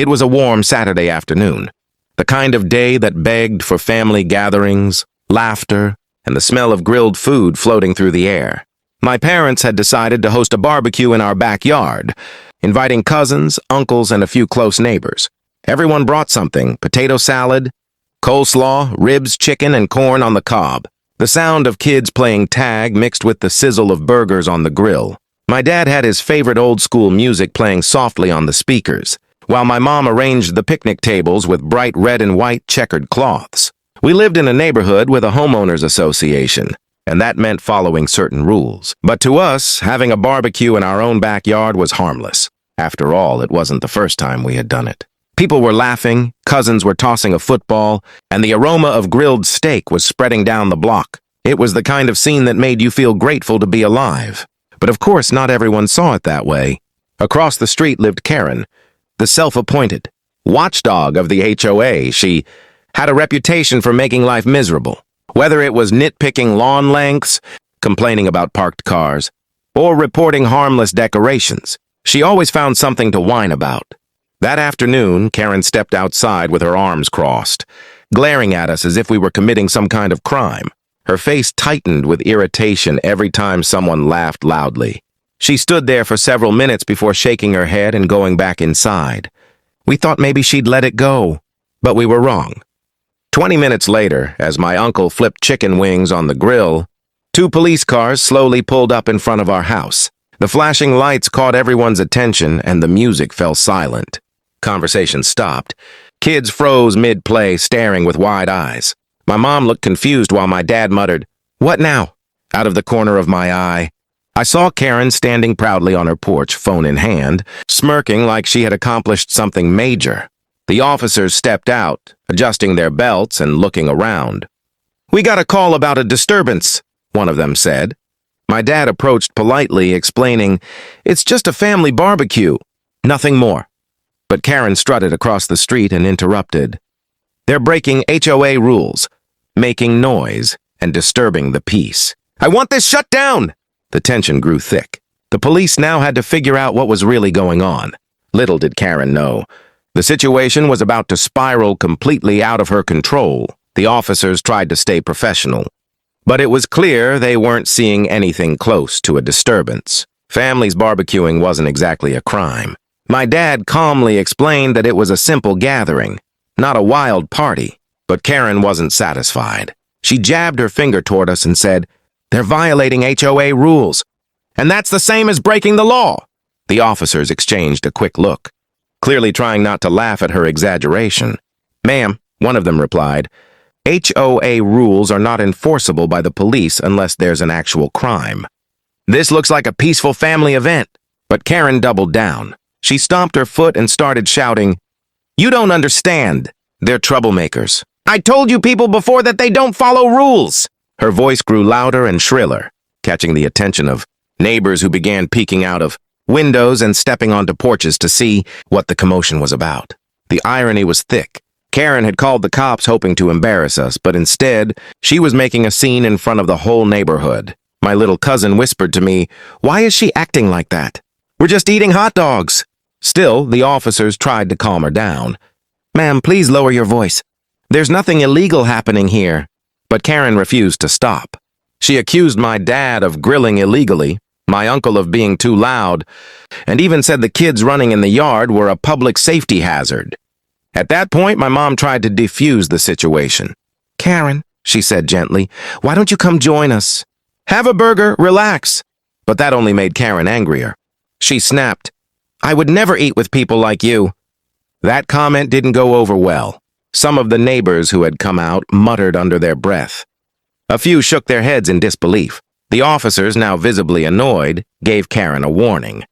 It was a warm Saturday afternoon, the kind of day that begged for family gatherings, laughter, and the smell of grilled food floating through the air. My parents had decided to host a barbecue in our backyard, inviting cousins, uncles, and a few close neighbors. Everyone brought something: potato salad, coleslaw, ribs, chicken, and corn on the cob. The sound of kids playing tag mixed with the sizzle of burgers on the grill. My dad had his favorite old-school music playing softly on the speakers, while my mom arranged the picnic tables with bright red and white checkered cloths. We lived in a neighborhood with a homeowners association, and that meant following certain rules. But to us, having a barbecue in our own backyard was harmless. After all, it wasn't the first time we had done it. People were laughing, cousins were tossing a football, and the aroma of grilled steak was spreading down the block. It was the kind of scene that made you feel grateful to be alive. But of course, not everyone saw it that way. Across the street lived Karen, the self-appointed watchdog of the HOA. She had a reputation for making life miserable. Whether it was nitpicking lawn lengths, complaining about parked cars, or reporting harmless decorations, she always found something to whine about. That afternoon, Karen stepped outside with her arms crossed, glaring at us as if we were committing some kind of crime. Her face tightened with irritation every time someone laughed loudly. She stood there for several minutes before shaking her head and going back inside. We thought maybe she'd let it go, but we were wrong. 20 minutes later, as my uncle flipped chicken wings on the grill, 2 police cars slowly pulled up in front of our house. The flashing lights caught everyone's attention and the music fell silent. Conversation stopped. Kids froze mid-play, staring with wide eyes. My mom looked confused while my dad muttered, "What now?" out of the corner of my eye. I saw Karen standing proudly on her porch, phone in hand, smirking like she had accomplished something major. The officers stepped out, adjusting their belts and looking around. "We got a call about a disturbance," one of them said. My dad approached politely, explaining, "It's just a family barbecue, nothing more." But Karen strutted across the street and interrupted. "They're breaking HOA rules, making noise, and disturbing the peace. I want this shut down!" The tension grew thick. The police now had to figure out what was really going on. Little did Karen know. The situation was about to spiral completely out of her control. The officers tried to stay professional, but it was clear they weren't seeing anything close to a disturbance. Families barbecuing wasn't exactly a crime. My dad calmly explained that it was a simple gathering, not a wild party. But Karen wasn't satisfied. She jabbed her finger toward us and said, "They're violating HOA rules, and that's the same as breaking the law." The officers exchanged a quick look, clearly trying not to laugh at her exaggeration. "Ma'am," one of them replied, "HOA rules are not enforceable by the police unless there's an actual crime. This looks like a peaceful family event." But Karen doubled down. She stomped her foot and started shouting, "You don't understand. They're troublemakers. I told you people before that they don't follow rules." Her voice grew louder and shriller, catching the attention of neighbors who began peeking out of windows and stepping onto porches to see what the commotion was about. The irony was thick. Karen had called the cops hoping to embarrass us, but instead, she was making a scene in front of the whole neighborhood. My little cousin whispered to me, "Why is she acting like that? We're just eating hot dogs." Still, the officers tried to calm her down. "Ma'am, please lower your voice. There's nothing illegal happening here." But Karen refused to stop. She accused my dad of grilling illegally, my uncle of being too loud, and even said the kids running in the yard were a public safety hazard. At that point, my mom tried to defuse the situation. "Karen," she said gently, "why don't you come join us? Have a burger, relax." But that only made Karen angrier. She snapped, "I would never eat with people like you." That comment didn't go over well. Some of the neighbors who had come out muttered under their breath. A few shook their heads in disbelief. The officers, now visibly annoyed, gave Karen a warning.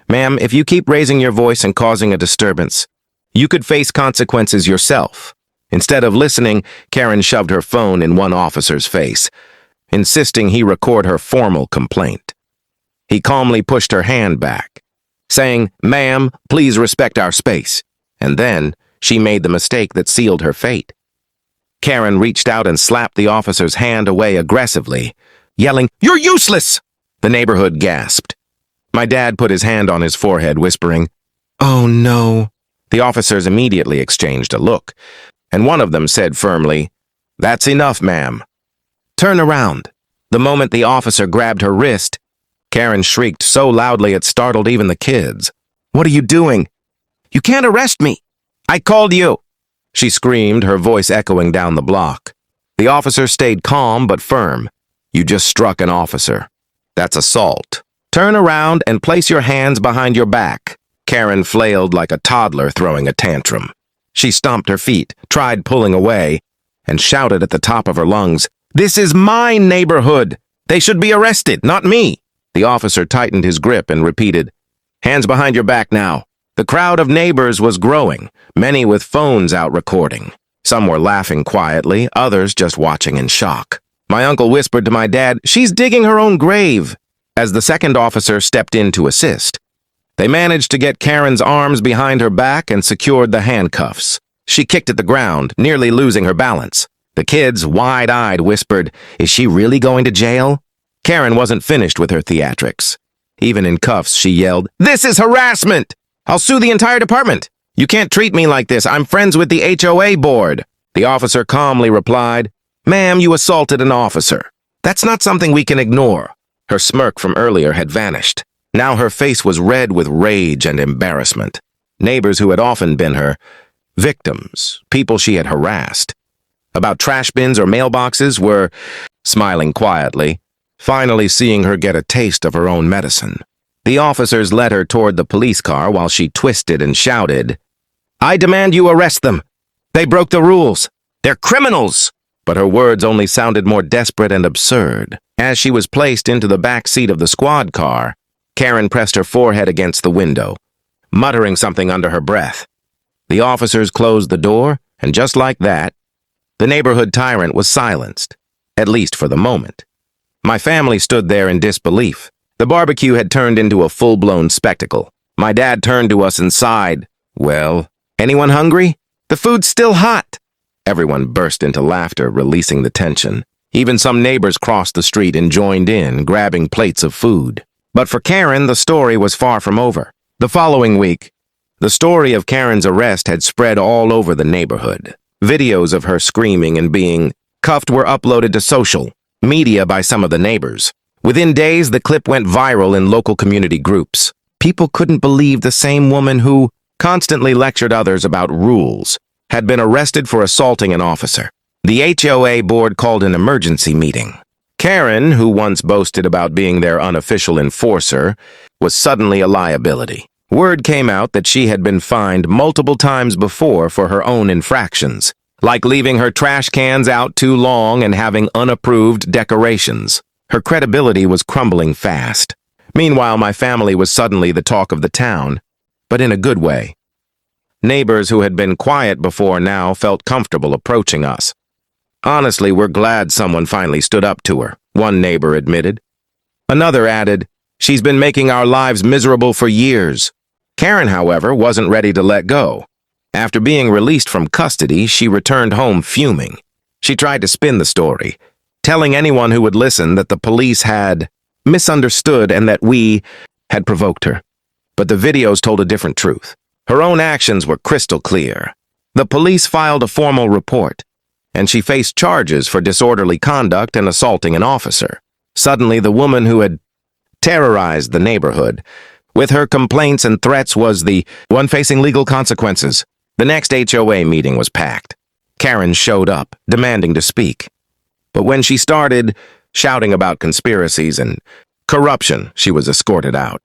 "Ma'am, if you keep raising your voice and causing a disturbance, you could face consequences yourself." Instead of listening, Karen shoved her phone in one officer's face, insisting he record her formal complaint. He calmly pushed her hand back, saying, "Ma'am, please respect our space." And then she made the mistake that sealed her fate. Karen reached out and slapped the officer's hand away aggressively, yelling, "You're useless!" The neighborhood gasped. My dad put his hand on his forehead, whispering, "Oh no." The officers immediately exchanged a look, and one of them said firmly, "That's enough, ma'am." "Turn around." The moment the officer grabbed her wrist, Karen shrieked so loudly it startled even the kids. "What are you doing? You can't arrest me. I called you," she screamed, her voice echoing down the block. The officer stayed calm but firm. "You just struck an officer. That's assault. Turn around and place your hands behind your back." Karen flailed like a toddler throwing a tantrum. She stomped her feet, tried pulling away, and shouted at the top of her lungs, "This is my neighborhood. They should be arrested, not me." The officer tightened his grip and repeated, "Hands behind your back now." The crowd of neighbors was growing, many with phones out recording. Some were laughing quietly, others just watching in shock. My uncle whispered to my dad, "She's digging her own grave," as the second officer stepped in to assist. They managed to get Karen's arms behind her back and secured the handcuffs. She kicked at the ground, nearly losing her balance. The kids, wide-eyed, whispered, "Is she really going to jail?" Karen wasn't finished with her theatrics. Even in cuffs, she yelled, "This is harassment! I'll sue the entire department! You can't treat me like this. I'm friends with the HOA board." The officer calmly replied, "Ma'am, you assaulted an officer. That's not something we can ignore." Her smirk from earlier had vanished. Now her face was red with rage and embarrassment. Neighbors who had often been her victims, people she had harassed, about trash bins or mailboxes, were smiling quietly, finally seeing her get a taste of her own medicine. The officers led her toward the police car while she twisted and shouted, "I demand you arrest them. They broke the rules. They're criminals." But her words only sounded more desperate and absurd. As she was placed into the back seat of the squad car, Karen pressed her forehead against the window, muttering something under her breath. The officers closed the door, and just like that, the neighborhood tyrant was silenced, at least for the moment. My family stood there in disbelief. The barbecue had turned into a full-blown spectacle. My dad turned to us and sighed, "Well, anyone hungry? The food's still hot." Everyone burst into laughter, releasing the tension. Even some neighbors crossed the street and joined in, grabbing plates of food. But for Karen, the story was far from over. The following week, the story of Karen's arrest had spread all over the neighborhood. Videos of her screaming and being cuffed were uploaded to social media by some of the neighbors. Within days, the clip went viral in local community groups. People couldn't believe the same woman who constantly lectured others about rules had been arrested for assaulting an officer. The HOA board called an emergency meeting. Karen, who once boasted about being their unofficial enforcer, was suddenly a liability. Word came out that she had been fined multiple times before for her own infractions, like leaving her trash cans out too long and having unapproved decorations. Her credibility was crumbling fast. Meanwhile, my family was suddenly the talk of the town, but in a good way. Neighbors who had been quiet before now felt comfortable approaching us. "Honestly, we're glad someone finally stood up to her," one neighbor admitted. Another added, "She's been making our lives miserable for years." Karen, however, wasn't ready to let go. After being released from custody, she returned home fuming. She tried to spin the story, telling anyone who would listen that the police had misunderstood and that we had provoked her. But the videos told a different truth. Her own actions were crystal clear. The police filed a formal report, and she faced charges for disorderly conduct and assaulting an officer. Suddenly, the woman who had terrorized the neighborhood with her complaints and threats was the one facing legal consequences. The next HOA meeting was packed. Karen showed up, demanding to speak. But when she started shouting about conspiracies and corruption, she was escorted out.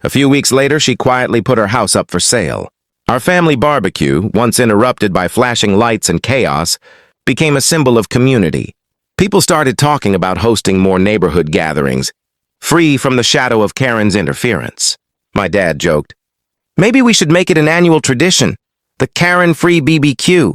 A few weeks later, she quietly put her house up for sale. Our family barbecue, once interrupted by flashing lights and chaos, became a symbol of community. People started talking about hosting more neighborhood gatherings, free from the shadow of Karen's interference. My dad joked, "Maybe we should make it an annual tradition, the Karen-free BBQ."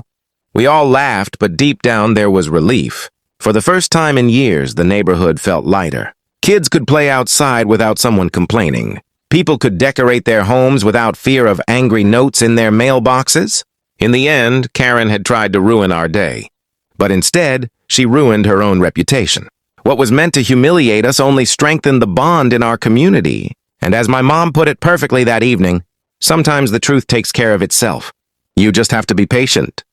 We all laughed, but deep down there was relief. For the first time in years, the neighborhood felt lighter. Kids could play outside without someone complaining. People could decorate their homes without fear of angry notes in their mailboxes. In the end, Karen had tried to ruin our day. But instead, she ruined her own reputation. What was meant to humiliate us only strengthened the bond in our community. And as my mom put it perfectly that evening, Sometimes the truth takes care of itself. You just have to be patient.